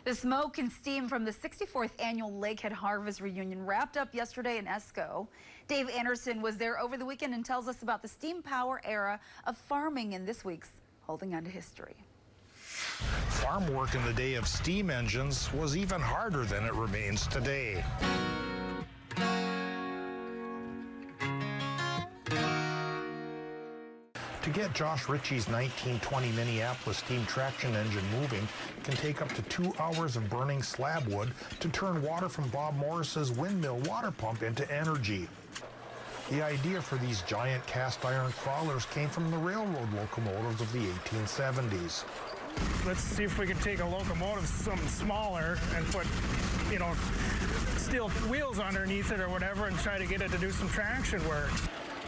The smoke and steam from the 64th annual Lakehead Harvest Reunion wrapped up yesterday in Esko. Dave Anderson was there over the weekend and tells us about the steam power era of farming in this week's Holding On to History. Farm work in the day of steam engines was even harder than it remains today. To get Josh Ritchie's 1920 Minneapolis steam traction engine moving can take up to 2 hours of burning slab wood to turn water from Bob Morris's windmill water pump into energy. The idea for these giant cast iron crawlers came from the railroad locomotives of the 1870s. Let's see if we can take a locomotive something smaller and put, steel wheels underneath it or whatever and try to get it to do some traction work.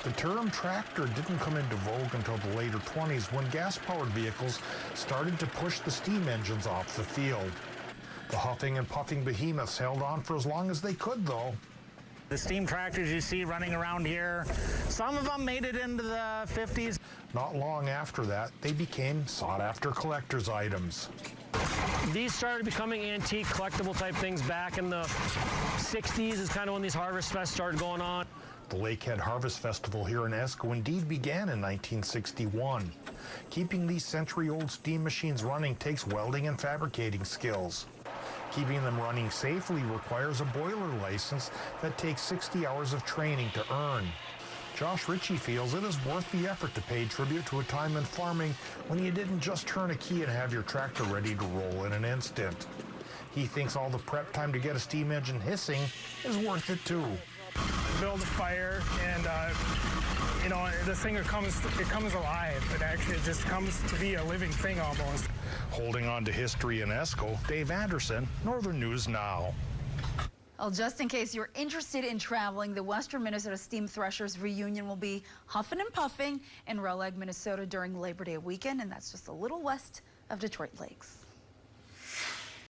The term tractor didn't come into vogue until the later 20s when gas-powered vehicles started to push the steam engines off the field. The huffing and puffing behemoths held on for as long as they could, though. The steam tractors you see running around here, some of them made it into the 50s. Not long after that, they became sought-after collector's items. These started becoming antique, collectible type things back in the 60s is kind of when these Harvest Fests started going on. The Lakehead Harvest Festival here in Esko indeed began in 1961. Keeping these century-old steam machines running takes welding and fabricating skills. Keeping them running safely requires a boiler license that takes 60 hours of training to earn. Josh Ritchie feels it is worth the effort to pay tribute to a time in farming when you didn't just turn a key and have your tractor ready to roll in an instant. He thinks all the prep time to get a steam engine hissing is worth it too. Build a fire, and the thing it comes alive. It actually just comes to be a living thing almost. Holding on to history in Esko, Dave Anderson, Northern News Now. Well, just in case you're interested in traveling, the Western Minnesota Steam Threshers reunion will be huffing and puffing in Rowlett, Minnesota during Labor Day weekend, and that's just a little west of Detroit Lakes.